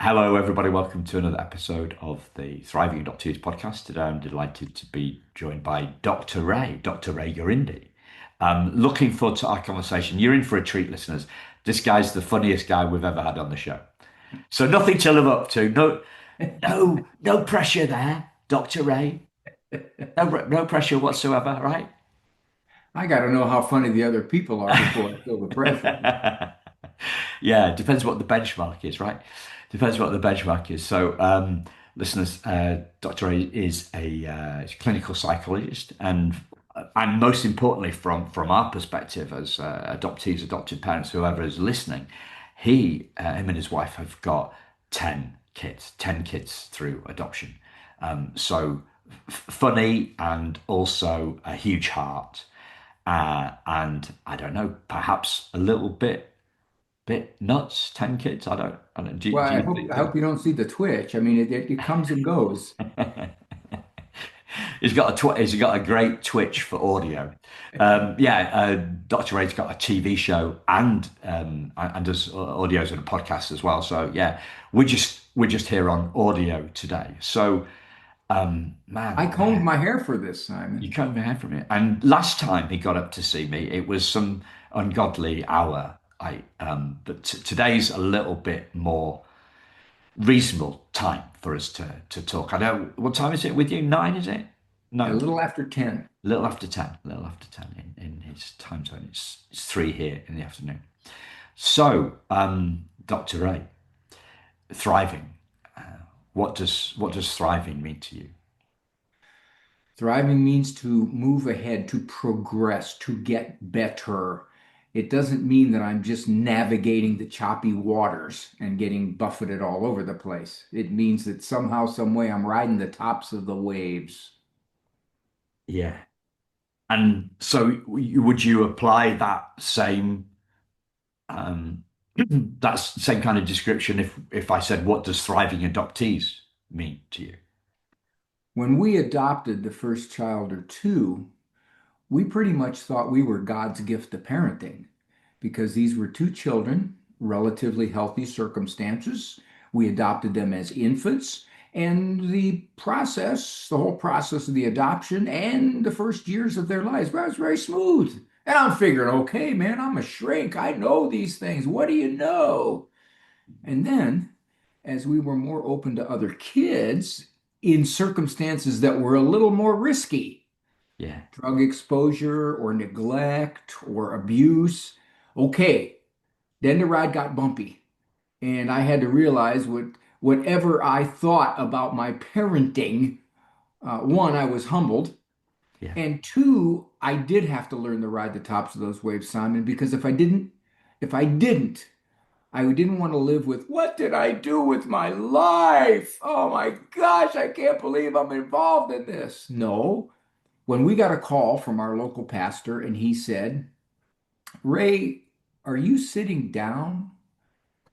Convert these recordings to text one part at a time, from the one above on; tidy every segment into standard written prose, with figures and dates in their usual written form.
Hello, everybody. Welcome to another episode of the Thriving Adoptees podcast. Today, I'm delighted to be joined by Dr. Ray Guarendi. Looking forward to our conversation. You're in for a treat, listeners. This guy's the funniest guy we've ever had on the show. So nothing to live up to. No pressure there, Dr. Ray. No pressure whatsoever, right? I got to know how funny the other people are before I feel the pressure. Yeah, it depends what the benchmark is, right? Depends what the benchmark is. So, listeners, Dr. A is a clinical psychologist, and most importantly, from our perspective as adoptees, adopted parents, whoever is listening, him and his wife have got 10 kids through adoption. So funny and also a huge heart, and I don't know, perhaps a little bit nuts. 10 kids. I don't. Well, Do I you hope I think? hope you don't see the twitch. I mean, it comes and goes. He's got a great twitch for audio. Yeah, Dr. Ray's got a TV show and does audios and podcasts as well. So yeah, we're just here on audio today. So I man, combed yeah, my hair for this, you Simon. can't hear from it. And last time he got up to see me, it was some ungodly hour. But today's a little bit more reasonable time for us to talk. I know, what time is it with you? Nine, is it? A No, little after 10. a little after 10. A little after 10 in his time zone. It's three here in the afternoon. So, Dr. Ray, thriving. What does thriving mean to you? Thriving means to move ahead, to progress, to get better. It doesn't mean that I'm just navigating the choppy waters and getting buffeted all over the place. It means that somehow, some way, I'm riding the tops of the waves. Yeah. And so, would you apply that same um, that same kind of description if I said, what does thriving adoptees mean to you? When we adopted the first child or two, we pretty much thought we were God's gift to parenting because these were two children, relatively healthy circumstances. We adopted them as infants, and the whole process of the adoption and the first years of their lives was very smooth. And I'm figuring, okay, man, I'm a shrink. I know these things. What do you know? And then, as we were more open to other kids in circumstances that were a little more risky, Yeah. drug exposure or neglect or abuse. Okay, then the ride got bumpy, and I had to realize whatever I thought about my parenting, one, I was humbled, Yeah. and two, I did have to learn to ride the tops of those waves, Simon, because if I didn't, I didn't want to live with what did I do with my life? Oh my gosh, I can't believe I'm involved in this. No, when we got a call from our local pastor and he said, Ray, are you sitting down?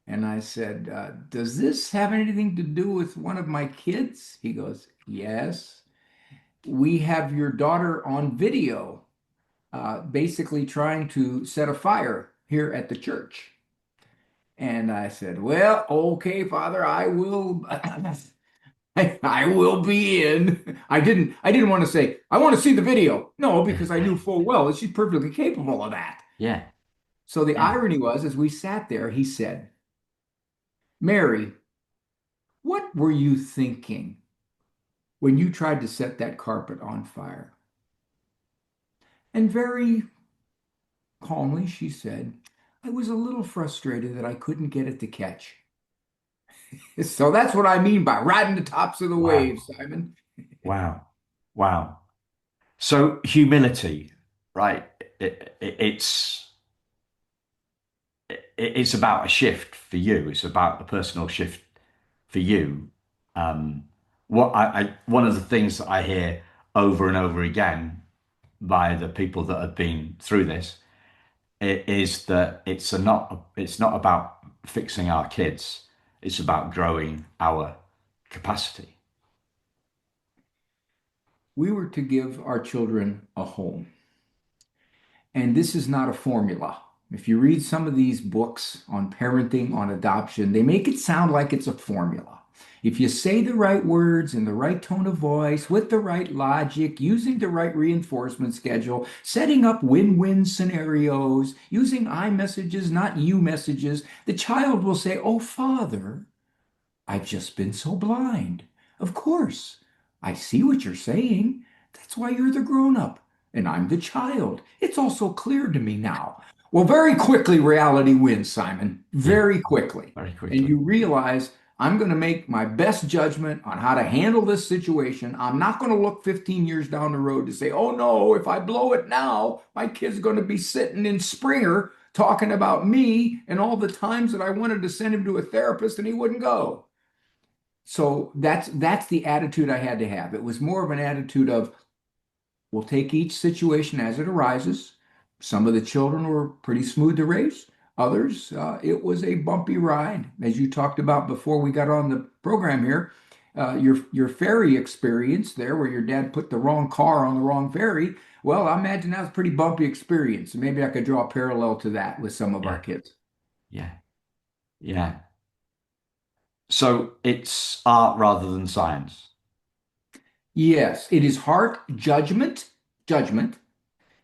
And I said, does this have anything to do with one of my kids? He goes, yes. We have your daughter on video, basically trying to set a fire here at the church. And I said, well, okay, Father, I will. I will be in. I didn't want to say, I want to see the video. No, because I knew full well that she's perfectly capable of that. Yeah. So the Yeah. irony was, as we sat there, he said, Mary, what were you thinking when you tried to set that carpet on fire? And very calmly she said, I was a little frustrated that I couldn't get it to catch. So that's what I mean by riding the tops of the Wow. waves, Simon. Wow. Wow. So humility, right? It's about a shift for you. It's about a personal shift for you. Um, one of the things that I hear over and over again by the people that have been through this is that it's not about fixing our kids. It's about growing our capacity. We were to give our children a home. And this is not a formula. If you read some of these books on parenting, on adoption, they make it sound like it's a formula. If you say the right words in the right tone of voice, with the right logic, using the right reinforcement schedule, setting up win-win scenarios, using I messages, not you messages, the child will say, "Oh, Father, I've just been so blind." Of course, I see what you're saying. That's why you're the grown-up and I'm the child. It's all so clear to me now. Well, very quickly, reality wins, Simon. Yeah, Very quickly. very And quickly. you realize I'm going to make my best judgment on how to handle this situation. I'm not going to look 15 years down the road to say, oh no, if I blow it now, my kid's going to be sitting in Springer talking about me and all the times that I wanted to send him to a therapist and he wouldn't go. So that's the attitude I had to have. It was more of an attitude of we'll take each situation as it arises. Some of the children were pretty smooth to raise. Others, it was a bumpy ride, as you talked about before we got on the program here. Your ferry experience there, where your dad put the wrong car on the wrong ferry. Well, I imagine that was a pretty bumpy experience. And maybe I could draw a parallel to that with some of our Yeah, kids. yeah, yeah. So it's art rather than science. Yes, it is heart, judgment,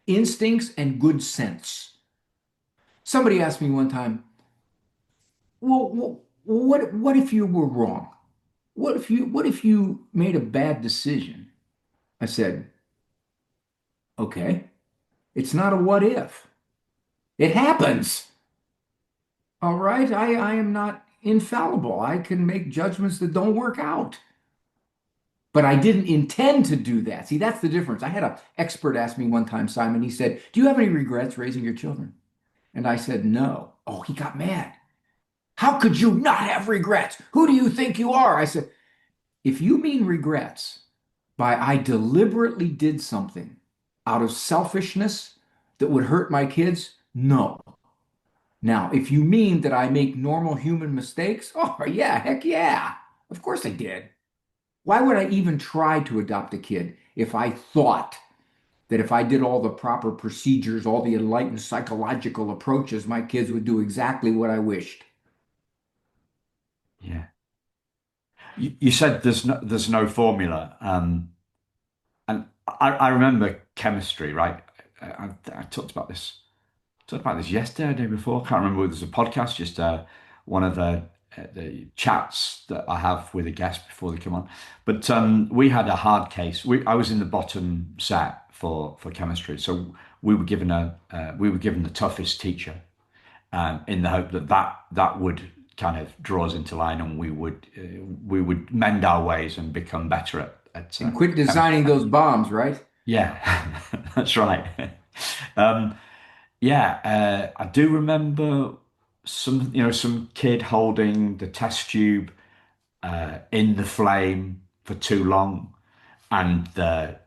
instincts, and good sense. Somebody asked me one time, well, what if you were wrong? What if you made a bad decision? I said, okay, it's not a what if. It happens. All right. I am not infallible. I can make judgments that don't work out. But I didn't intend to do that. See, that's the difference. I had an expert ask me one time, Simon, he said, do you have any regrets raising your children? And I said, no. Oh, he got mad. How could you not have regrets? Who do you think you are? I said, if you mean regrets by I deliberately did something out of selfishness that would hurt my kids, no. Now, if you mean that I make normal human mistakes, oh, yeah, heck yeah. Of course I did. Why would I even try to adopt a kid if I thought that if I did all the proper procedures, all the enlightened psychological approaches, my kids would do exactly what I wished? Yeah. You said there's no formula. And I remember chemistry, right? I talked about this yesterday, or the day before. I can't remember whether it was a podcast, just one of the chats that I have with a guest before they come on. But we had a hard case. I was in the bottom set for chemistry, so we were given the toughest teacher, in the hope that that would kind of draw us into line, and we would mend our ways and become better at And quit chemistry. designing those bombs, right? Yeah, that's right. Um, yeah, I do remember some kid holding the test tube in the flame for too long, and the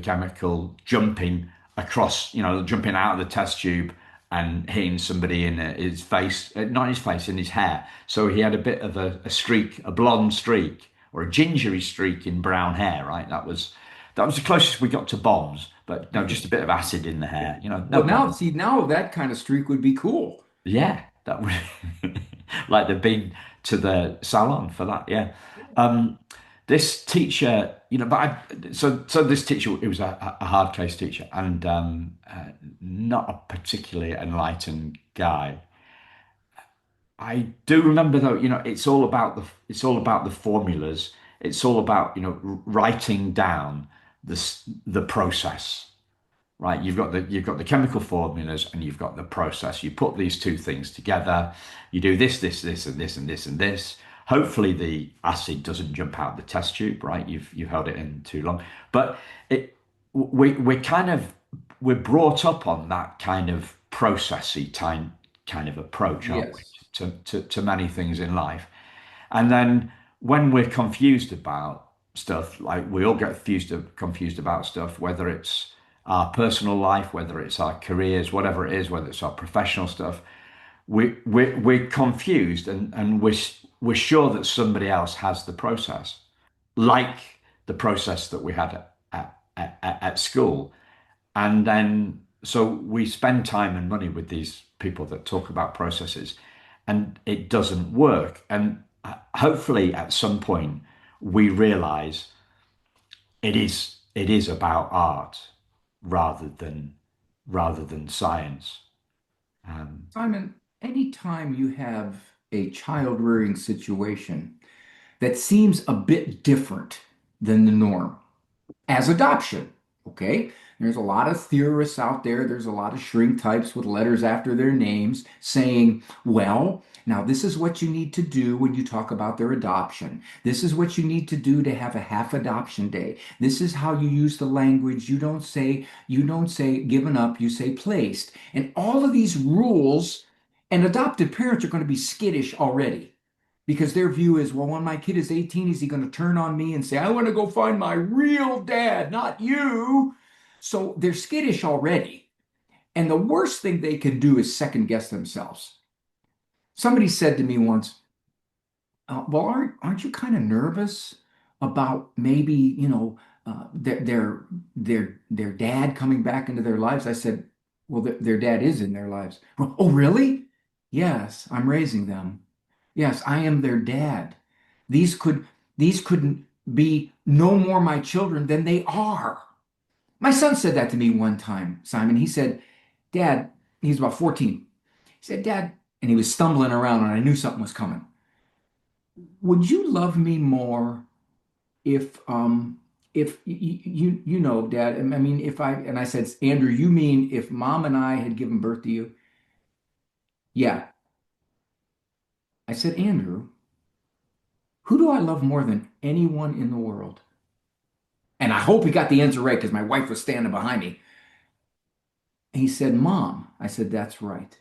chemical jumping across, jumping out of the test tube and hitting somebody in his face, not his face, in his hair. So he had a bit of a streak, a blonde streak or a gingery streak in brown hair, right? That was the closest we got to bombs, but no, just a bit of acid in the hair, no Well, now, problem. see, now that kind of streak would be cool. Yeah, that would like they've been to the salon for that. Yeah. This teacher, but so this teacher, it was a hard case teacher, and not a particularly enlightened guy. I do remember though, it's all about the formulas. It's all about writing down the process. Right, you've got the chemical formulas and you've got the process. You put these two things together. You do this, and this, and this, and this. Hopefully, the acid doesn't jump out the test tube. Right, you've held it in too long. But we're brought up on that kind of processy kind of approach, aren't we? Yes. To many things in life. And then when we're confused about stuff, like we all get confused about stuff, whether it's our personal life, whether it's our careers, whatever it is, whether it's our professional stuff, we're confused, and we're sure that somebody else has the process, like the process that we had at school. And then so we spend time and money with these people that talk about processes, and it doesn't work. And hopefully, at some point, we realize it is about art rather than science. Um, Simon, anytime you have a child rearing situation that seems a bit different than the norm, as adoption. Okay. There's a lot of theorists out there. There's a lot of shrink types with letters after their names saying, well, now this is what you need to do when you talk about their adoption. This is what you need to do to have a half adoption day. This is how you use the language. You don't say given up, you say placed. And all of these rules, and adoptive parents are going to be skittish already because their view is, well, when my kid is 18, is he going to turn on me and say, I want to go find my real dad, not you? So they're skittish already. And the worst thing they can do is second guess themselves. Somebody said to me once, well, aren't you kind of nervous about maybe, their dad coming back into their lives? I said, well, their dad is in their lives. Well, oh, really? Yes, I'm raising them. Yes, I am their dad. These could these couldn't be no more my children than they are. My son said that to me one time, Simon. He said, Dad, he's about 14. He said, Dad, and he was stumbling around and I knew something was coming. Would you love me more if you know, Dad, I mean if I and I said, Andrew, you mean if Mom and I had given birth to you? Yeah. I said, Andrew, who do I love more than anyone in the world? And I hope he got the answer right because my wife was standing behind me. He said, Mom. I said, that's right.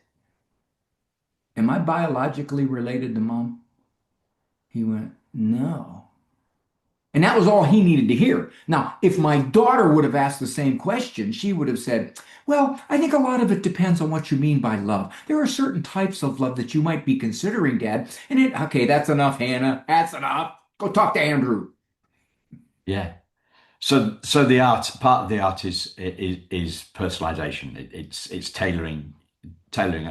Am I biologically related to Mom? He went, no. And that was all he needed to hear. Now, if my daughter would have asked the same question, she would have said, well, I think a lot of it depends on what you mean by love. There are certain types of love that you might be considering, Dad. Okay, that's enough, Hannah. That's enough. Go talk to Andrew. yeah. So the art part of the art is personalization. It's tailoring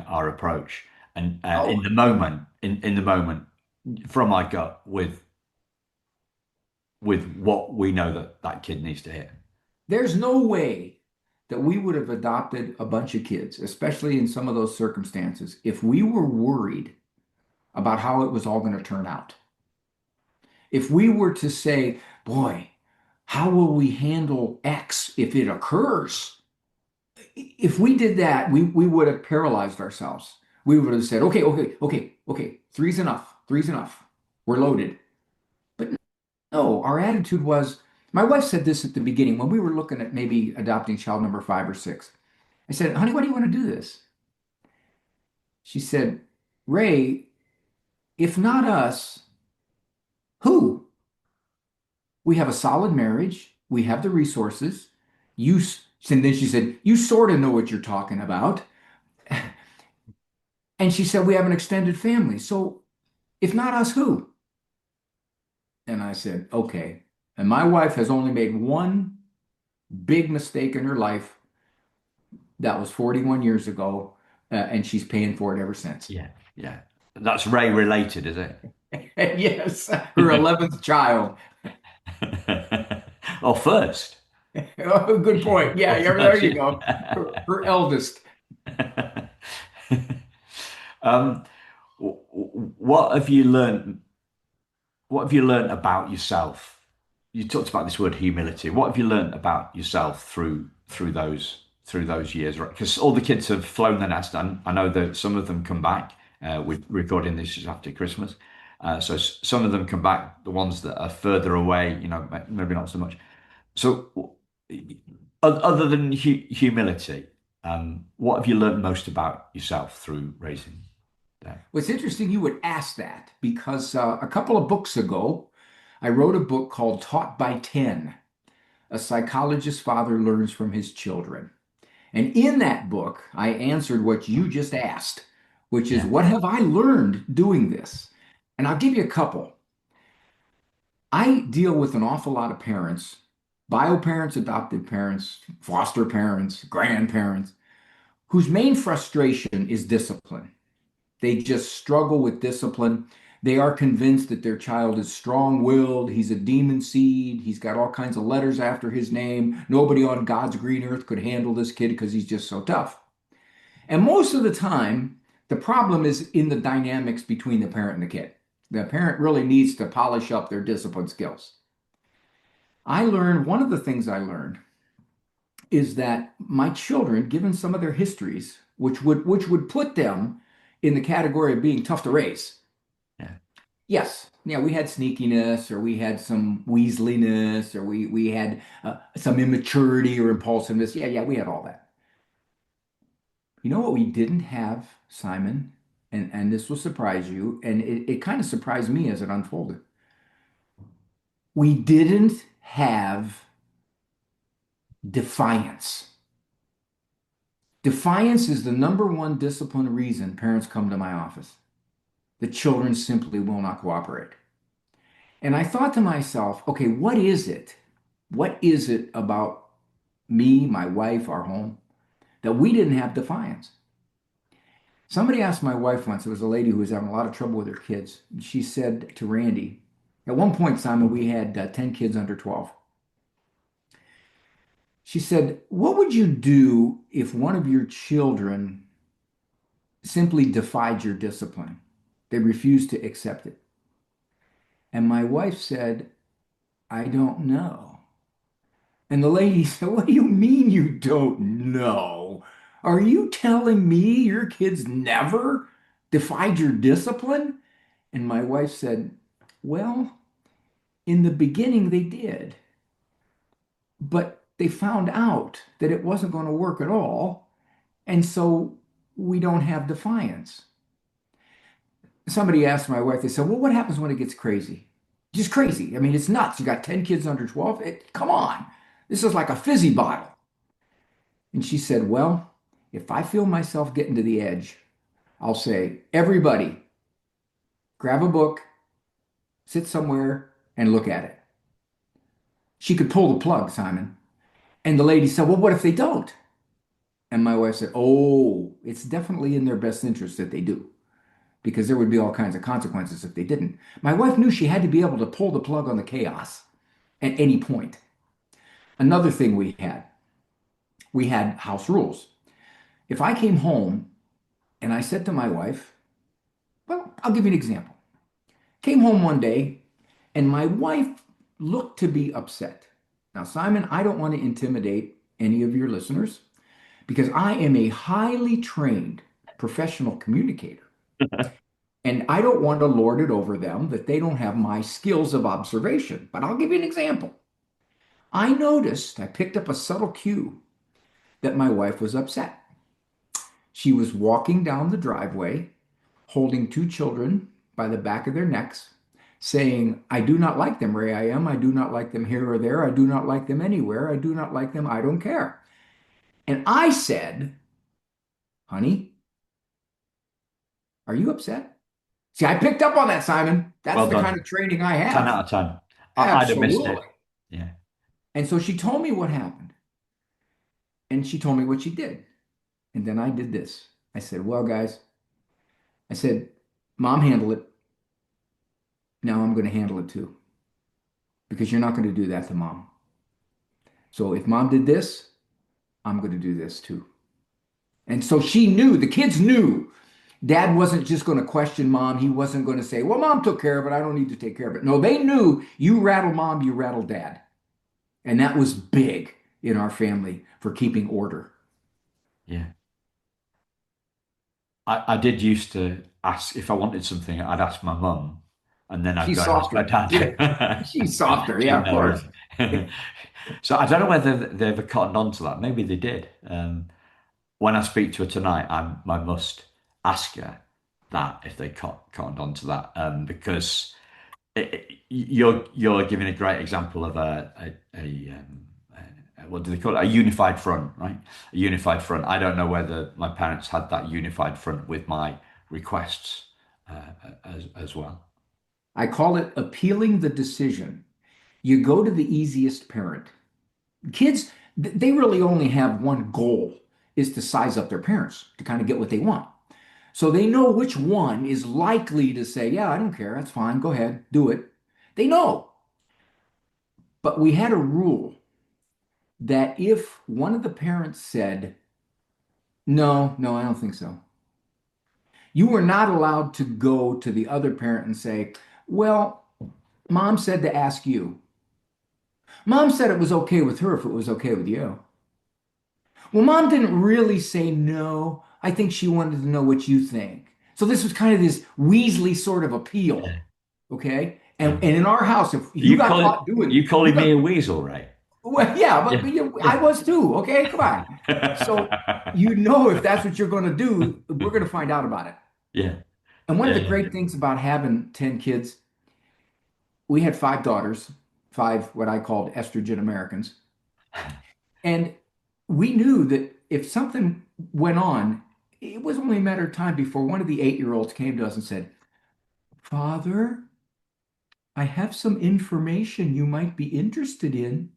our approach, and Oh, in the moment, from my gut with what we know that kid needs to hear. there's no way that we would have adopted a bunch of kids, especially in some of those circumstances, if we were worried about how it was all going to turn out. If we were to say, boy, how will we handle X if it occurs? If we did that, we would have paralyzed ourselves. We would have said, okay, okay, okay, okay, three's enough. Three's enough. We're loaded. But no, our attitude was, my wife said this at the beginning when we were looking at maybe adopting child number 5 or 6. I said, honey, why do you want to do this? She said, Ray, if not us, who? We have a solid marriage. We have the resources. And then she said, you sort of know what you're talking about. And she said, we have an extended family. So if not us, who? And I said, okay. And my wife has only made one big mistake in her life. That was 41 years ago. And she's paying for it ever since. Yeah, yeah. That's Ray related, is it? Yes, her 11th child. Or first. Oh, good point. Yeah, Or yeah, there first, you go. Her eldest. yeah. Um, what have you learned? What have you learned about yourself? You talked about this word humility. What have you learned about yourself through those years? Right? Because all the kids have flown the nest, and I know that some of them come back. We're recording this just after Christmas, so some of them come back. The ones that are further away, maybe not so much. So, other than humility, what have you learned most about yourself through raising them? What's interesting, you would ask that because a couple of books ago, I wrote a book called Taught by 10. A psychologist's father learns from his children. And in that book, I answered what you just asked, which is Yeah, what have I learned doing this? And I'll give you a couple. I deal with an awful lot of parents, bio parents, adoptive parents, foster parents, grandparents. whose main frustration is discipline. They just struggle with discipline. They are convinced that their child is strong-willed. He's a demon seed. He's got all kinds of letters after his name. Nobody on God's green earth could handle this kid because he's just so tough. And most of the time, the problem is in the dynamics between the parent and the kid. The parent really needs to polish up their discipline skills. One of the things I learned is that my children, given some of their histories, which would put them in the category of being tough to raise. Yeah. Yes, yeah, we had sneakiness, or we had some weaseliness, or we had some immaturity or impulsiveness. Yeah, yeah, we had all that. You know what we didn't have, Simon, and this will surprise you, and it kind of surprised me as it unfolded. We didn't have defiance. Defiance is the number one discipline reason parents come to my office. The children simply will not cooperate. And I thought to myself, okay, what is it? What is it about me, my wife, our home, that we didn't have defiance? Somebody asked my wife once, it was a lady who was having a lot of trouble with her kids. She said to Randy, at one point, Simon, we had 10 kids under 12. She said, what would you do if one of your children simply defied your discipline? They refused to accept it. And my wife said, I don't know. And the lady said, what do you mean you don't know? Are you telling me your kids never defied your discipline? And my wife said, well, in the beginning they did, but they found out that it wasn't going to work at all. And so we don't have defiance. Somebody asked my wife, they said, well, what happens when it gets crazy? Just crazy. I mean, it's nuts. You got 10 kids under 12. Come on. This is like a fizzy bottle. And she said, well, if I feel myself getting to the edge, I'll say, everybody, grab a book, sit somewhere, and look at it. She could pull the plug, Simon. And the lady said, well, what if they don't? And my wife said, oh, it's definitely in their best interest that they do, because there would be all kinds of consequences if they didn't. My wife knew she had to be able to pull the plug on the chaos at any point. Another thing we had house rules. If I came home and I said to my wife, well, I'll give you an example. Came home one day and my wife looked to be upset. Now, Simon, I don't want to intimidate any of your listeners because I am a highly trained professional communicator. And I don't want to lord it over them that they don't have my skills of observation. But I'll give you an example. I picked up a subtle cue that my wife was upset. She was walking down the driveway, holding two children by the back of their necks, saying, I do not like them, Ray. I am. I do not like them here or there. I do not like them anywhere. I do not like them. I don't care. And I said, honey, are you upset? See, I picked up on that, Simon. That's Well the kind done. of training I 10 have. out of 10. I'd have missed Absolutely. it. Yeah. And so she told me what happened. And she told me what she did. And then I did this. I said, well, guys, I said, Mom handled it. Now I'm going to handle it too. Because you're not going to do that to Mom. So if Mom did this, I'm going to do this too. And so she knew, the kids knew Dad wasn't just going to question Mom. He wasn't going to say, well, Mom took care of it. I don't need to take care of it. No, they knew you rattle Mom, you rattle Dad. And that was big in our family for keeping order. Yeah. I did used to ask if I wanted something, I'd ask my mum, and then I'd go She's and ask my softer. Yeah. dad. She's softer. She Yeah, of knows. course. So I don't know whether they ever cottoned on to that. Maybe they did. When I speak to her tonight, I must ask her that if they cottoned on to that, because you're giving a great example of what do they call it? A unified front, right? A unified front. I don't know whether my parents had that unified front with my requests as well. I call it appealing the decision. You go to the easiest parent. Kids, they really only have one goal is to size up their parents to kind of get what they want. So they know which one is likely to say, yeah, I don't care. That's fine. Go ahead, do it. They know. But we had a rule that if one of the parents said, no, no, I don't think so, you were not allowed to go to the other parent and say, well, mom said to ask you. Mom said it was okay with her if it was okay with you. Well, mom didn't really say no. I think she wanted to know what you think. So this was kind of this Weasley sort of appeal. Yeah. Okay. Yeah. And in our house, if you You got call it caught doing, you calling me a weasel, Ray? well, yeah, but, Yeah. but I was too. Okay. Come on. So you know, if that's what you're going to do, we're going to find out about it. Yeah. And one of Yeah. the great things about having 10 kids, we had 5 daughters, five what I called estrogen Americans. And we knew that if something went on, it was only a matter of time before one of the 8-year-olds came to us and said, Father, I have some information you might be interested in.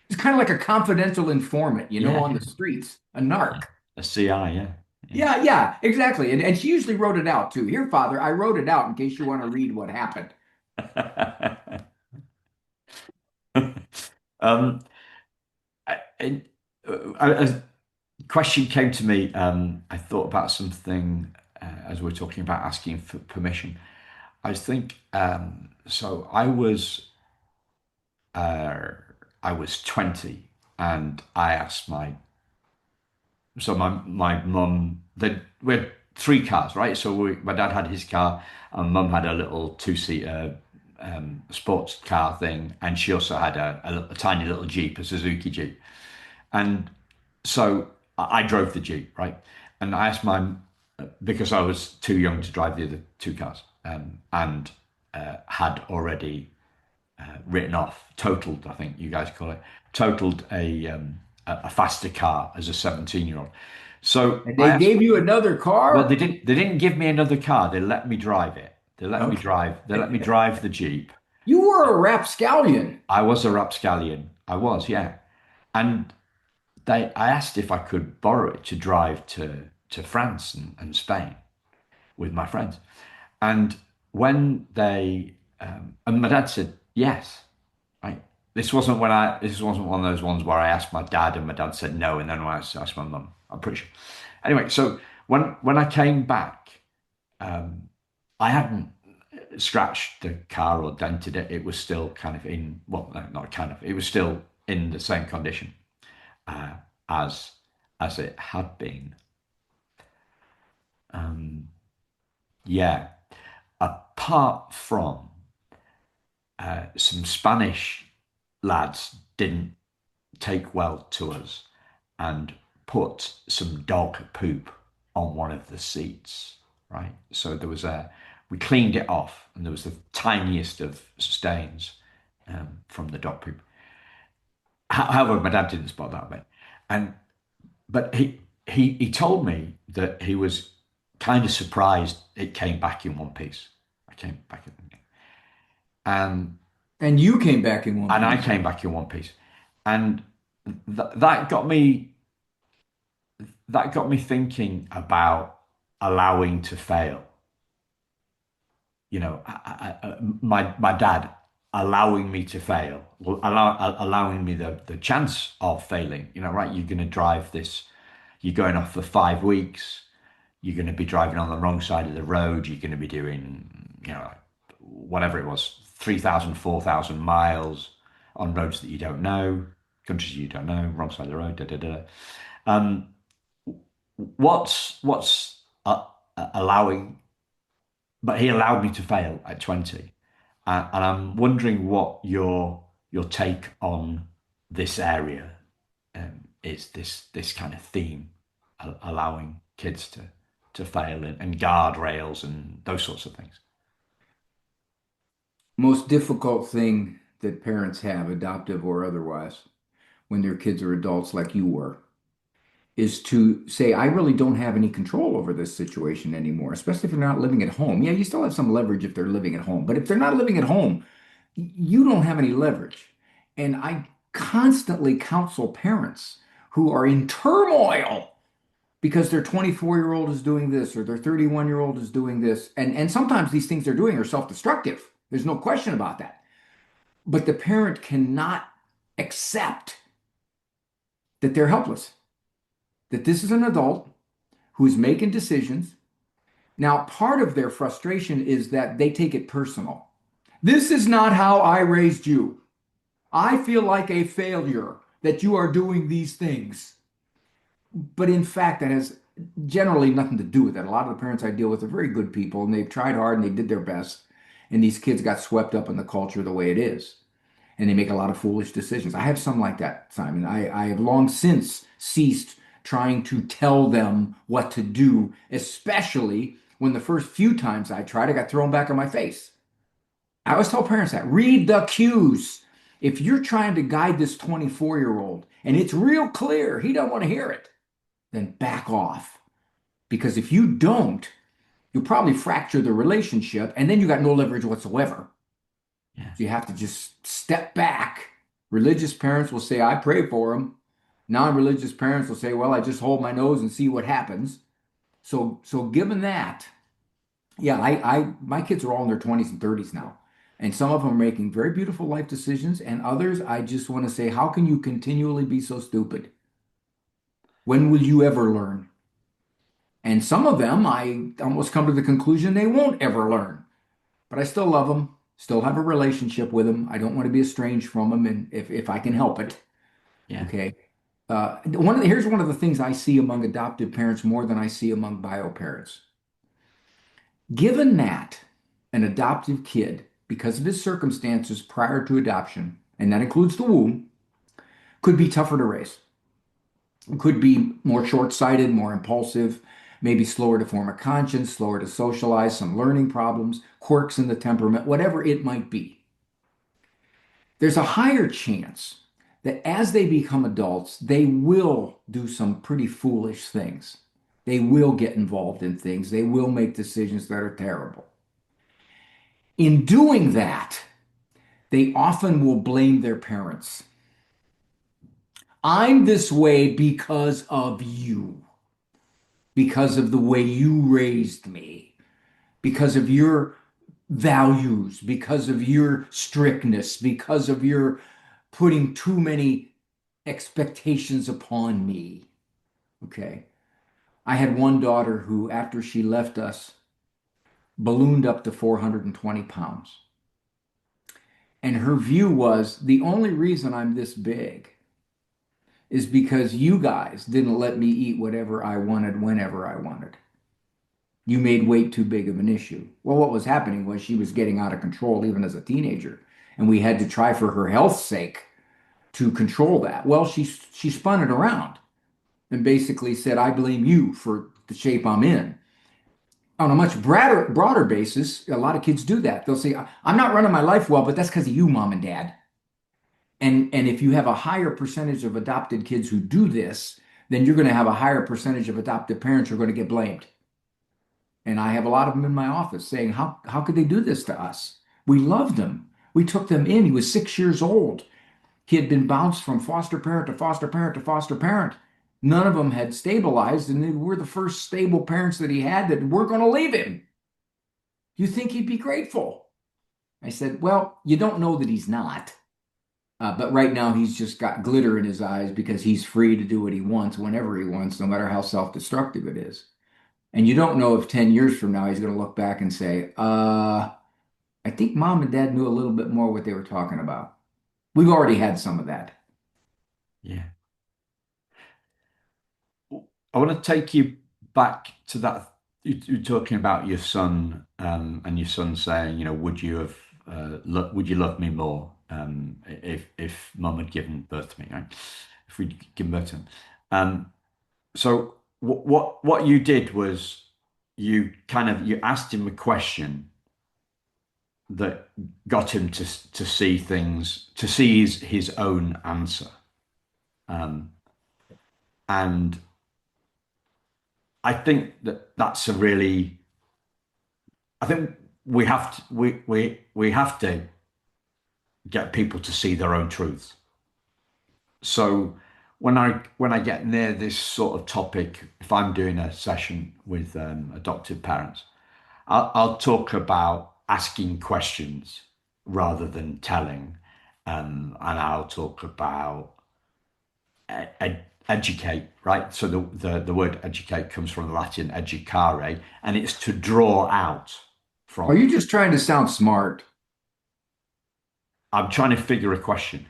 It's kind of like a confidential informant, Yeah. on the streets, a narc. A CI, yeah. Yeah. Yeah, yeah, exactly. And she usually wrote it out too. Here, Father, I wrote it out in case you want to read what happened. Um, I, a question came to me. I thought about something as we were talking about asking for permission. I think so. Uh, I was 20, and I asked my mum. We had 3 cars, right? So my dad had his car, and mum had a little two-seater sports car thing, and she also had a tiny little Jeep, a Suzuki Jeep. And so I drove the Jeep, right? And I asked my because I was too young to drive the other 2 cars, and had already written off, totaled, I think you guys call it, totaled a faster car as a 17-year-old. So And I they asked, gave you another well, car? they didn't give me another car. They let me drive it. Okay. They let me drive the Jeep. You were a rapscallion. I was a rapscallion. I was, yeah. And I asked if I could borrow it to drive to France and Spain with my friends. And when and my dad said yes. Right. This wasn't one of those ones where I asked my dad and my dad said no, and then I asked my mum. I'm pretty sure. Anyway, so when I came back, I hadn't scratched the car or dented it. It was still kind of in, well, no, not kind of. It was still in the same condition uh, as it had been. Um, yeah. Apart from some Spanish lads didn't take well to us and put some dog poop on one of the seats, right? So we cleaned it off, and there was the tiniest of stains from the dog poop. However, my dad didn't spot that bit, and but he told me that he was kind of surprised it came back in one piece. I came back in, and And you came back in one I piece. came back in one piece, and that got me thinking about allowing to fail. My dad allowing me to fail, allowing me the chance of failing. Right? You're going to drive this. You're going off for 5 weeks. You're going to be driving on the wrong side of the road. You're going to be doing, whatever it was, 3,000, 4,000 miles on roads that you don't know, countries you don't know, wrong side of the road. Da da da. Um, allowing, but he allowed me to fail at 20. And I'm wondering what your take on this area is, this kind of theme, allowing kids to fail, and guardrails and those sorts of things. Most difficult thing that parents have, adoptive or otherwise, when their kids are adults like you were, is to say, I really don't have any control over this situation anymore, especially if they're not living at home. Yeah, you still have some leverage if they're living at home, but if they're not living at home, you don't have any leverage. And I constantly counsel parents who are in turmoil because their 24-year-old is doing this or their 31-year-old is doing this. And sometimes these things they're doing are self-destructive. There's no question about that. But the parent cannot accept that they're helpless, that this is an adult who's making decisions. Now, part of their frustration is that they take it personal. This is not how I raised you. I feel like a failure that you are doing these things. But in fact, that has generally nothing to do with it. A lot of the parents I deal with are very good people and they've tried hard and they did their best. And these kids got swept up in the culture the way it is. And they make a lot of foolish decisions. I have some like that, Simon. I have long since ceased trying to tell them what to do, especially when the first few times I tried, I got thrown back on my face. I always tell parents that read the cues. If you're trying to guide this 24-year-old and it's real clear he don't want to hear it, then back off. Because if you don't, you'll probably fracture the relationship and then you got no leverage whatsoever. Yeah. So you have to just step back. Religious parents will say, I pray for them. Non-religious parents will say, well, I just hold my nose and see what happens. So given that, yeah, my kids are all in their 20s and 30s now. And some of them are making very beautiful life decisions, and others, I just want to say, how can you continually be so stupid? When will you ever learn? And some of them, I almost come to the conclusion they won't ever learn. But I still love them, still have a relationship with them. I don't want to be estranged from them, and if I can help it, Yeah. okay. Here's one of the things I see among adoptive parents more than I see among bio parents. Given that an adoptive kid, because of his circumstances prior to adoption, and that includes the womb, could be tougher to raise, could be more short-sighted, more impulsive, maybe slower to form a conscience, slower to socialize, some learning problems, quirks in the temperament, whatever it might be. There's a higher chance that as they become adults, they will do some pretty foolish things. They will get involved in things. They will make decisions that are terrible. In doing that, they often will blame their parents. I'm this way because of you, because of the way you raised me, because of your values, because of your strictness, because of your putting too many expectations upon me. Okay. I had one daughter who, after she left us, ballooned up to 420 pounds. And her view was the only reason I'm this big is because you guys didn't let me eat whatever I wanted whenever I wanted. You made weight too big of an issue. Well, what was happening was she was getting out of control even as a teenager, and we had to try for her health's sake to control that. Well, she spun it around and basically said, I blame you for the shape I'm in. On a much broader basis, a lot of kids do that. They'll say, I'm not running my life well, but that's because of you, mom and dad. And if you have a higher percentage of adopted kids who do this, then you're going to have a higher percentage of adoptive parents who are going to get blamed. And I have a lot of them in my office saying, how could they do this to us? We loved him. We took them in. He was 6 years old. He had been bounced from foster parent to foster parent to foster parent. None of them had stabilized, and they were the first stable parents that he had that weren't going to leave him. You think he'd be grateful? I said, well, you don't know that he's not. But right now, he's just got glitter in his eyes because he's free to do what he wants whenever he wants, no matter how self-destructive it is. And you don't know if 10 years from now, he's going to look back and say, I think mom and dad knew a little bit more what they were talking about. We've already had some of that. Yeah. I want to take you back to that. You're talking about your son, and your son saying, would you have, would you love me more, if mum had given birth to me, right? If we'd given birth to him. So what you did was you asked him a question that got him to see things, to see his own answer. Um, and I think that's a really, I think we have to get people to see their own truths. So when I get near this sort of topic, if I'm doing a session with adoptive parents, I'll talk about asking questions rather than telling, and I'll talk about educate, right? So the word educate comes from the Latin educare, and it's to draw out Are from. you just trying to sound smart? I'm trying to figure a question.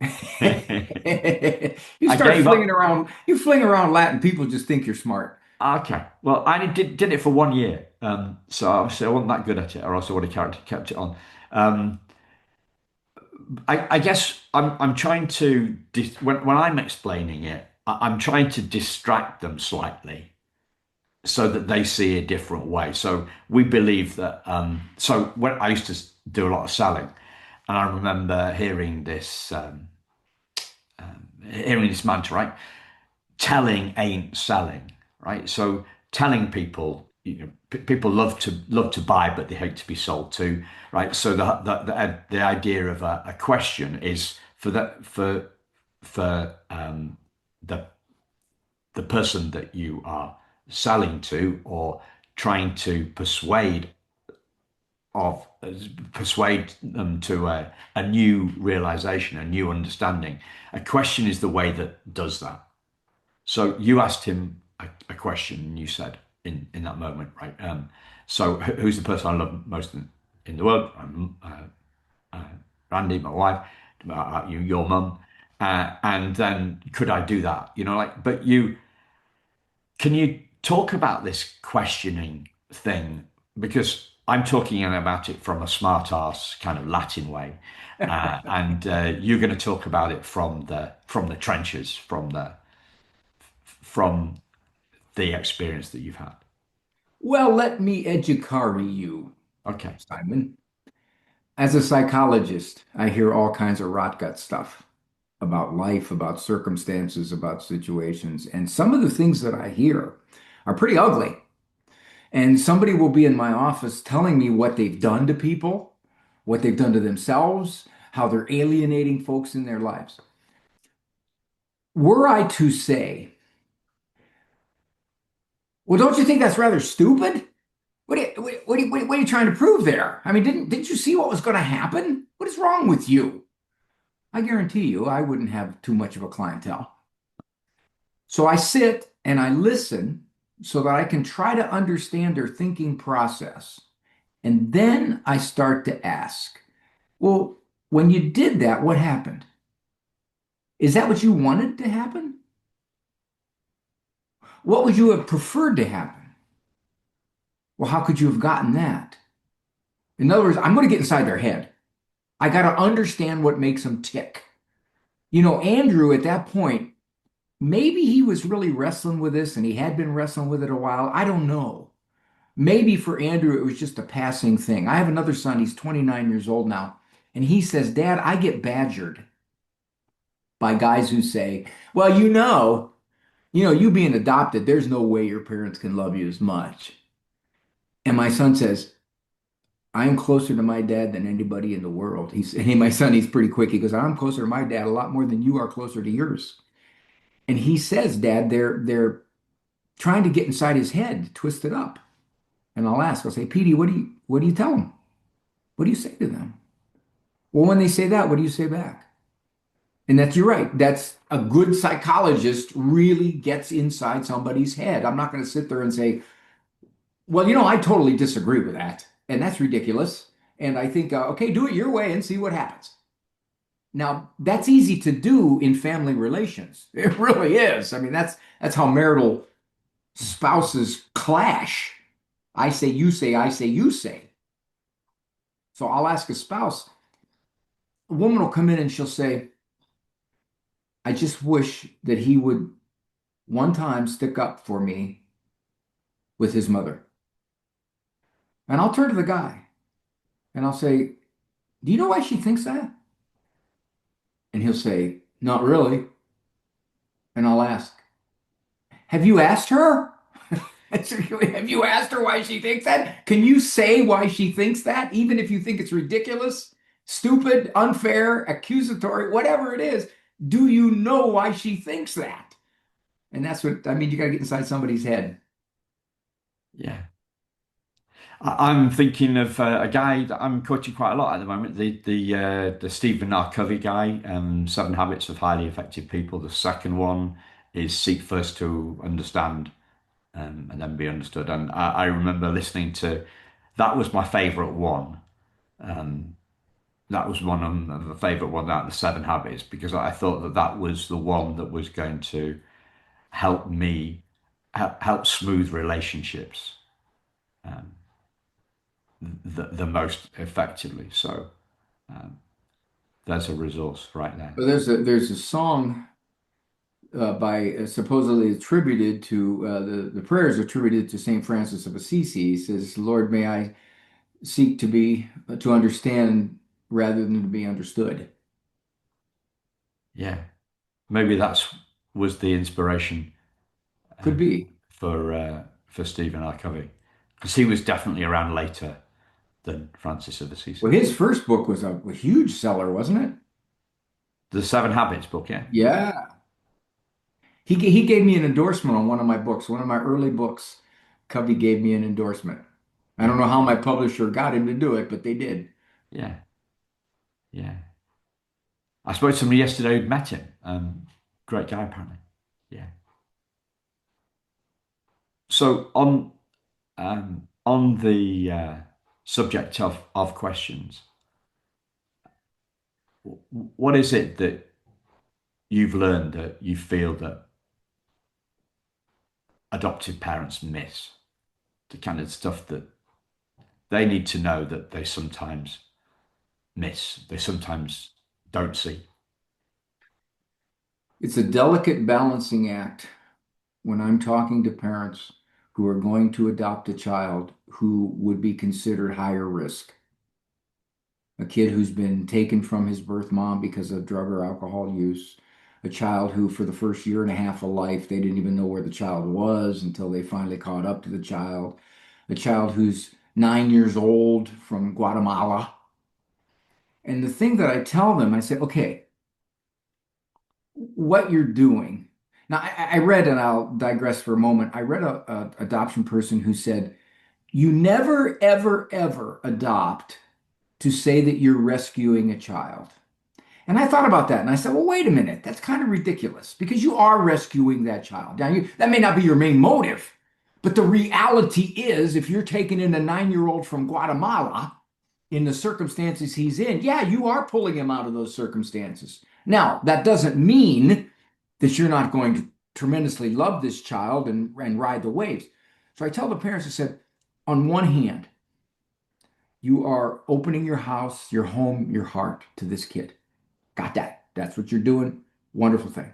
You I start gave flinging up. around, you fling around Latin, people just think you're smart. Okay. Well, I only did it for 1 year. So obviously I wasn't that good at it, or else I would have kept it on. Um, I guess I'm trying to when I'm explaining it, I'm trying to distract them slightly so that they see a different way. So we believe that. So when I used to do a lot of selling, and I remember hearing this mantra, right? Telling ain't selling, right? So telling people, people love to buy, but they hate to be sold to, right? So the idea of a question is for the the person that you are selling to or trying to of persuade them to a new realization, a new understanding. A question is the way that does that. So you asked him a question, and you said in that moment, right? So who's the person I love most in the world? Randy, my wife, your mum, and then could I do that? But can you talk about this questioning thing? Because I'm talking about it from a smart ass kind of Latin way, and you're going to talk about it from the trenches, from the experience that you've had. Well, let me educare you, Okay. Simon. As a psychologist, I hear all kinds of rot gut stuff about life, about circumstances, about situations. And some of the things that I hear are pretty ugly. And somebody will be in my office telling me what they've done to people, what they've done to themselves, how they're alienating folks in their lives. Were I to say, well, don't you think that's rather stupid? What are you trying to prove there? I mean, didn't you see what was going to happen? What is wrong with you? I guarantee you, I wouldn't have too much of a clientele. So I sit and I listen so that I can try to understand their thinking process. And then I start to ask, well, when you did that, what happened? Is that what you wanted to happen? What would you have preferred to happen? Well, how could you have gotten that? In other words, I'm going to get inside their head. I got to understand what makes them tick. Andrew at that point, maybe he was really wrestling with this and he had been wrestling with it a while. I don't know. Maybe for Andrew, it was just a passing thing. I have another son, he's 29 years old now, and he says, Dad, I get badgered by guys who say, well, you being adopted, there's no way your parents can love you as much. And my son says, I am closer to my dad than anybody in the world. Hey, my son, he's pretty quick. He goes, I'm closer to my dad a lot more than you are closer to yours. And he says, Dad, they're trying to get inside his head, twist it up. And I'll say, Petey, what do you tell them? What do you say to them? Well, when they say that, what do you say back? And you're right. That's a good psychologist really gets inside somebody's head. I'm not going to sit there and say, well, I totally disagree with that. And that's ridiculous. And I think, okay, do it your way and see what happens. Now, that's easy to do in family relations. It really is. I mean, that's how marital spouses clash. I say, you say, I say, you say. So I'll ask a spouse, a woman will come in and she'll say, I just wish that he would one time stick up for me with his mother. And I'll turn to the guy and I'll say, do you know why she thinks that? And he'll say, not really. And I'll ask, have you asked her? Have you asked her why she thinks that? Can you say why she thinks that, even if you think it's ridiculous, stupid, unfair, accusatory, whatever it is? Do you know why she thinks that? And that's what I mean. You got to get inside somebody's head. Yeah. I'm thinking of a guy that I'm coaching quite a lot at the moment. The Stephen R. Covey guy, Seven Habits of Highly Effective People. The second one is Seek First to Understand, and then Be Understood. And I remember listening to that was my favorite one. That was one of the favorite one out of the Seven Habits because I thought that that was the one that was going to help me help smooth relationships the most effectively. So there's a resource right there. But there's a song by supposedly attributed to the prayers attributed to Saint Francis of Assisi. He says, "Lord, may I seek to understand rather than to be understood." Yeah, maybe that's was the inspiration Could be. for Stephen R. Covey because he was definitely around later than Francis of Well, Assisi. his first book was a huge seller, wasn't it? The Seven Habits book, yeah, Yeah. He gave me an endorsement on one of my books, one of my early books. Covey gave me an endorsement. I don't yeah, know how my publisher got him to do it, but they did. yeah, yeah. I spoke to somebody yesterday who'd met him. Great guy, apparently. Yeah. So on the subject of questions, what is it that you've learned that you feel that adoptive parents miss? The kind of stuff that they need to know that they sometimes miss, they sometimes don't see. It's a delicate balancing act when I'm talking to parents who are going to adopt a child who would be considered higher risk. A kid who's been taken from his birth mom because of drug or alcohol use, a child who, for the first year and a half of life, they didn't even know where the child was until they finally caught up to the child, a child who's 9 years old from Guatemala. And the thing that I tell them, I say, okay, what you're doing. Now, I read, and I'll digress for a moment. I read a adoption person who said, you never, ever, ever adopt to say that you're rescuing a child. And I thought about that and I said, well, wait a minute. That's kind of ridiculous because you are rescuing that child. Now, that may not be your main motive, but the reality is if you're taking in a 9-year-old from Guatemala in the circumstances he's in, yeah, you are pulling him out of those circumstances. Now, that doesn't mean that you're not going to tremendously love this child and ride the waves. So I tell the parents, I said, on one hand, you are opening your house, your home, your heart to this kid. Got that. That's what you're doing. Wonderful thing.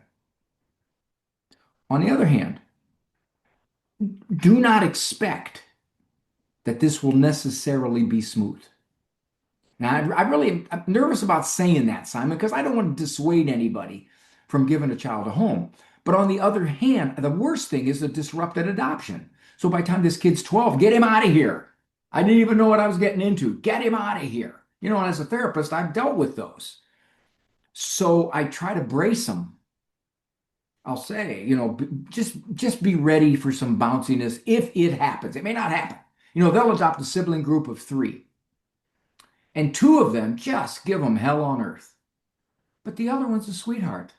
On the other hand, do not expect that this will necessarily be smooth. Now, I'm nervous about saying that, Simon, because I don't want to dissuade anybody from giving a child a home. But on the other hand, the worst thing is a disrupted adoption. So by the time this kid's 12, get him out of here. I didn't even know what I was getting into. Get him out of here. You know, and as a therapist, I've dealt with those. So I try to brace them. I'll say, just be ready for some bounciness if it happens. It may not happen. They'll adopt a sibling group of three, and two of them just give them hell on earth. But the other one's a sweetheart.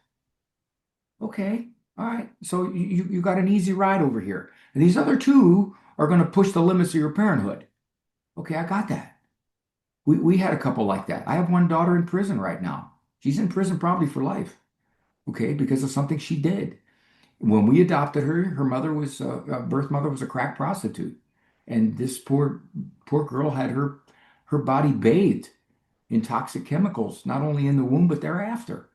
Okay, all right. So you got an easy ride over here. And these other two are going to push the limits of your parenthood. Okay, I got that. We had a couple like that. I have one daughter in prison right now. She's in prison probably for life. Okay, because of something she did. When we adopted her, her mother was birth mother was a crack prostitute, and this poor girl had her body bathed in toxic chemicals, not only in the womb but thereafter.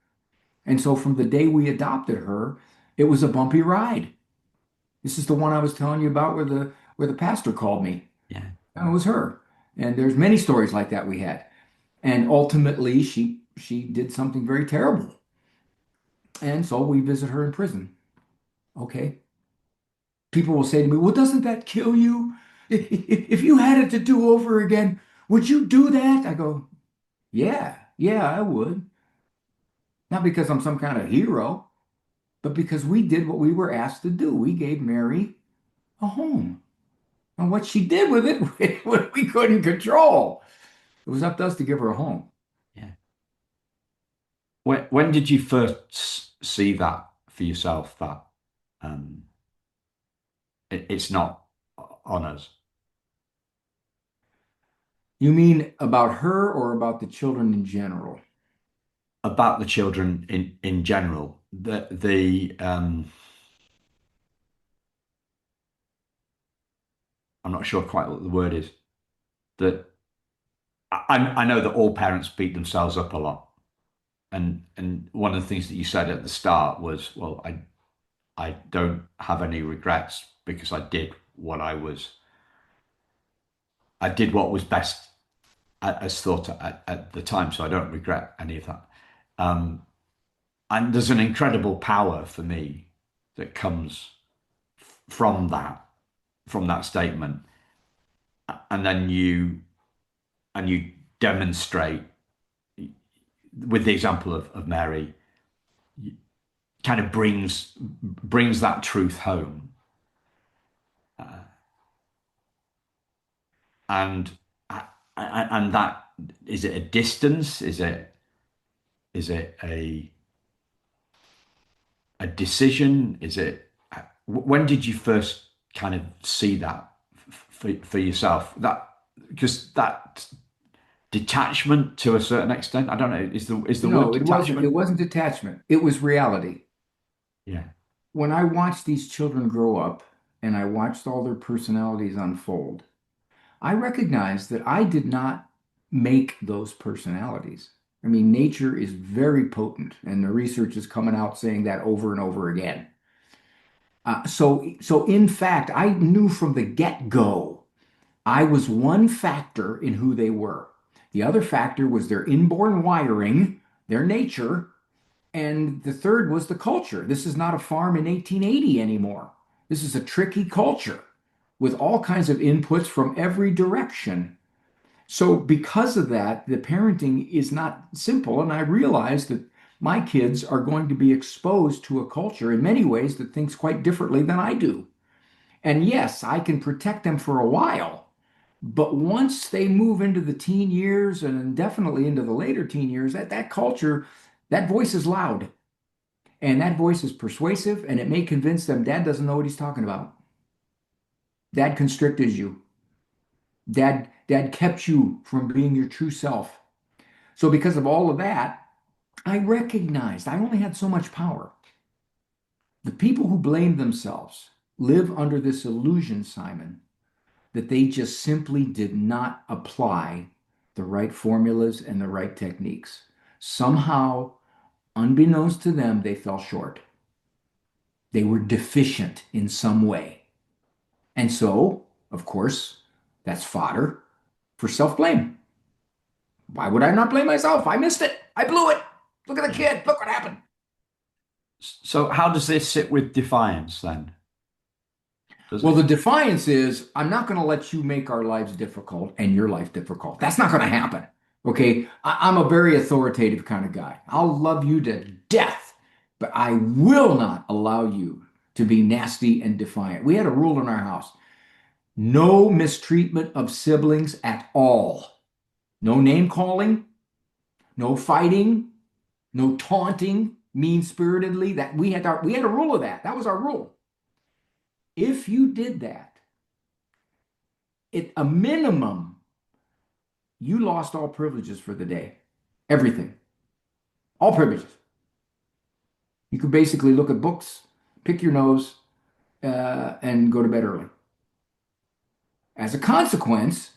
And so from the day we adopted her, it was a bumpy ride. This is the one I was telling you about where the pastor called me. Yeah, And it was her. And there's many stories like that we had. And ultimately, she did something very terrible. And so we visit her in prison. Okay. People will say to me, well, doesn't that kill you? If you had it to do over again, would you do that? I go, yeah, I would. Not because I'm some kind of hero, but because we did what we were asked to do. We gave Mary a home. And what she did with it, we couldn't control. It was up to us to give her a home. Yeah. When did you first see that for yourself that um, it's not on us? You mean about her or about the children in general? About the children in general. The I'm not sure quite what the word is. That I know that all parents beat themselves up a lot, and one of the things that you said at the start was, well, I don't have any regrets because I did what was best as thought at the time, so I don't regret any of that. Um, and there's an incredible power for me that comes from that statement, and then you demonstrate with the example of Mary, kind of brings that truth home, and and that is it a distance? Is it a decision? Is it when did you first kind of see that for yourself? That because that detachment to a certain extent. I don't know. Is the word No, it detachment? wasn't attachment. It was reality. Yeah. When I watched these children grow up and I watched all their personalities unfold, I recognized that I did not make those personalities. I mean, nature is very potent, and the research is coming out saying that over and over again. So in fact, I knew from the get-go I was one factor in who they were. The other factor was their inborn wiring, their nature, and the third was the culture. This is not a farm in 1880 anymore. This is a tricky culture with all kinds of inputs from every direction. So, because of that, the parenting is not simple. And I realize that my kids are going to be exposed to a culture in many ways that thinks quite differently than I do. And yes, I can protect them for a while. But once they move into the teen years and definitely into the later teen years, that culture, that voice is loud and that voice is persuasive and it may convince them dad doesn't know what he's talking about. Dad constricted you. Dad kept you from being your true self. So because of all of that, I recognized I only had so much power. The people who blame themselves live under this illusion, Simon, that they just simply did not apply the right formulas and the right techniques. Somehow, unbeknownst to them, they fell short. They were deficient in some way. And so, of course, that's fodder for self-blame. Why would I not blame myself? I missed it. I blew it. Look at the Yeah. kid. Look what happened. So how does this sit with defiance then? Does Well, the it? defiance is I'm not going to let you make our lives difficult and your life difficult. That's not going to happen. Okay. I'm a very authoritative kind of guy. I'll love you to death, but I will not allow you to be nasty and defiant. We had a rule in our house: no mistreatment of siblings at all. No name calling, no fighting, no taunting mean-spiritedly. That we had a rule of that. That was our rule. If you did that, at a minimum, you lost all privileges for the day. Everything. All privileges. You could basically look at books, pick your nose, and go to bed early. As a consequence,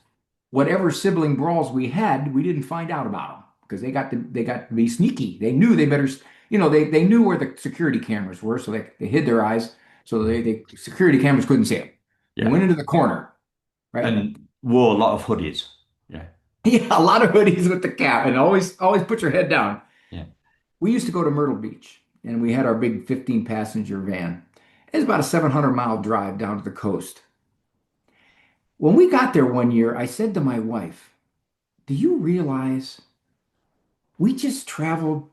whatever sibling brawls we had, we didn't find out about them because they got to be sneaky. They knew they better, they knew where the security cameras were, so they hid their eyes, so they security cameras couldn't see them. They Yeah. went into the corner, right? And wore a lot of hoodies. Yeah. Yeah, a lot of hoodies with the cap, and always put your head down. Yeah. We used to go to Myrtle Beach, and we had our big 15 passenger van. It's about a 700-mile drive down to the coast. When we got there one year, I said to my wife, "Do you realize we just traveled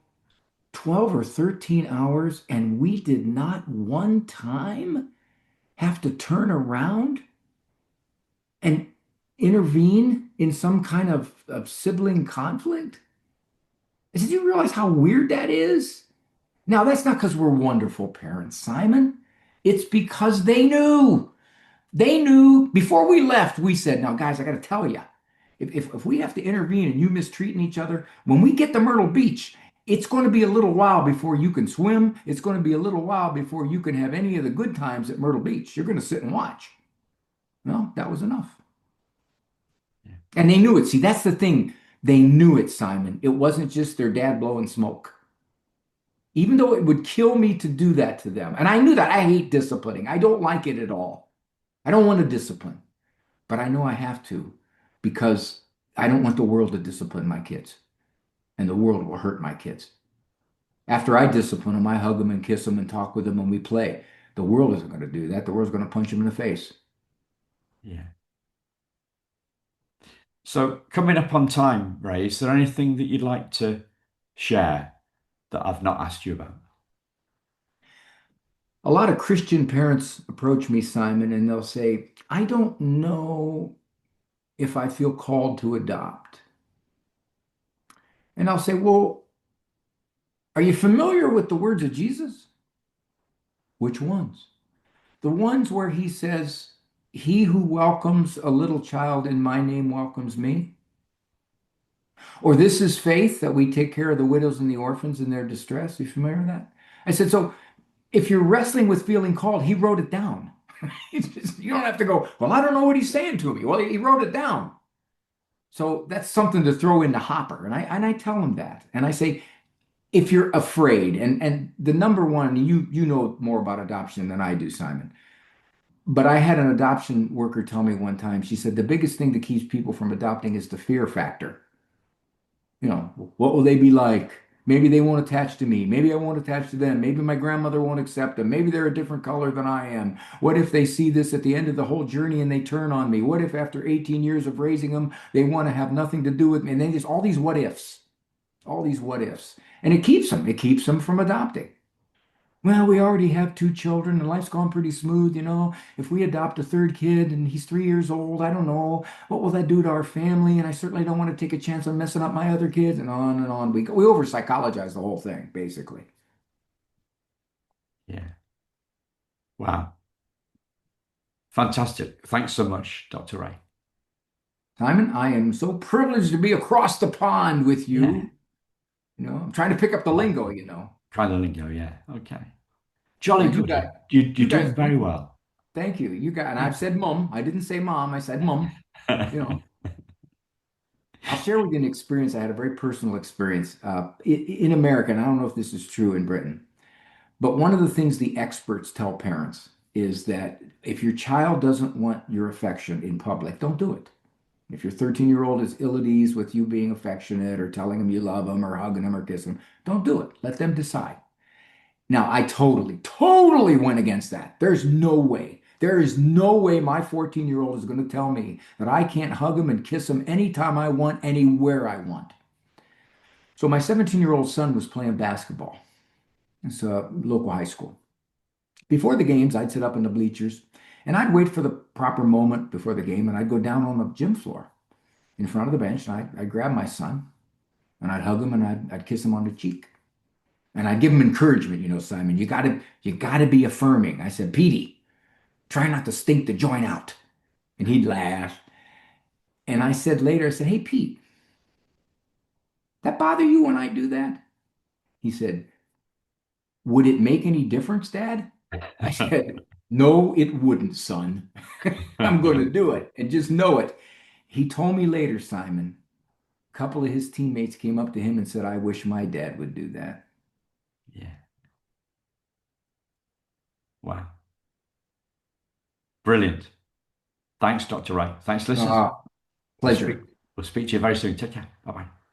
12 or 13 hours, and we did not one time have to turn around and intervene in some kind of sibling conflict. Did you realize how weird that is? Now, that's not because we're wonderful parents, Simon. It's because they knew. They knew before we left. We said, now, guys, I got to tell you, if we have to intervene and you mistreating each other, when we get to Myrtle Beach, it's going to be a little while before you can swim. It's going to be a little while before you can have any of the good times at Myrtle Beach. You're going to sit and watch. Well, that was enough. Yeah. And they knew it. See, that's the thing. They knew it, Simon. It wasn't just their dad blowing smoke. Even though it would kill me to do that to them. And I knew that. I hate disciplining. I don't like it at all. I don't want to discipline, but I know I have to because I don't want the world to discipline my kids, and the world will hurt my kids. After I discipline them, I hug them and kiss them and talk with them and we play. The world isn't going to do that. The world's going to punch them in the face. Yeah. So coming up on time, Ray, is there anything that you'd like to share that I've not asked you about? A lot of Christian parents approach me, Simon, and they'll say, I don't know if I feel called to adopt. And I'll say, well, are you familiar with the words of Jesus? Which ones? The ones where he says, he who welcomes a little child in my name welcomes me. Or this is faith that we take care of the widows and the orphans in their distress. Are you familiar with that? I said, so if you're wrestling with feeling called, he wrote it down. You don't have to go, well, I don't know what he's saying to me. Well, he wrote it down. So that's something to throw in the hopper. And I tell him that. And I say, if you're afraid, and the number one, you know more about adoption than I do, Simon. But I had an adoption worker tell me one time, she said the biggest thing that keeps people from adopting is the fear factor. What will they be like? Maybe they won't attach to me. Maybe I won't attach to them. Maybe my grandmother won't accept them. Maybe they're a different color than I am. What if they see this at the end of the whole journey and they turn on me? What if after 18 years of raising them, they want to have nothing to do with me? And then just all these what ifs, all these what ifs. And it keeps them from adopting. Well, we already have two children and life's gone pretty smooth, you know. If we adopt a third kid and he's 3 years old, I don't know. What will that do to our family? And I certainly don't want to take a chance on messing up my other kids and on and on. We over psychologize the whole thing, basically. Yeah. Wow. Fantastic. Thanks so much, Dr. Ray. Simon, I am so privileged to be across the pond with Yeah. you. I'm trying to pick up the lingo, Likewise. you know. Kind of lingo, yeah. Okay. Now Jolly you good. guys, You're you guys, doing very well. thank you. You got, and I've said mum. I didn't say mom. I said mum. You know, I'll share with you an experience. I had a very personal experience in America, and I don't know if this is true in Britain, but one of the things the experts tell parents is that if your child doesn't want your affection in public, don't do it. If your 13-year-old is ill at ease with you being affectionate or telling them you love them or hugging them or kissing them, don't do it. Let them decide. Now, I totally, totally went against that. There's no way. There is no way my 14-year-old is going to tell me that I can't hug him and kiss him anytime I want, anywhere I want. So my 17-year-old son was playing basketball. It's a local high school. Before the games, I'd sit up in the bleachers and I'd wait for the proper moment before the game and I'd go down on the gym floor in front of the bench and I'd grab my son and I'd hug him and I'd kiss him on the cheek. And I'd give him encouragement, Simon, you gotta be affirming. I said, Petey, try not to stink the joint out. And he'd laugh. And I said later, I said, hey, Pete, that bother you when I do that? He said, would it make any difference, Dad? I said, no, it wouldn't, son. I'm going to do it and just know it. He told me later, Simon, a couple of his teammates came up to him and said, I wish my dad would do that. Yeah. Wow. Brilliant. Thanks, Dr. Ray. Thanks, listeners. Uh, We'll speak, Pleasure. we'll speak to you very soon. Take care. Bye bye.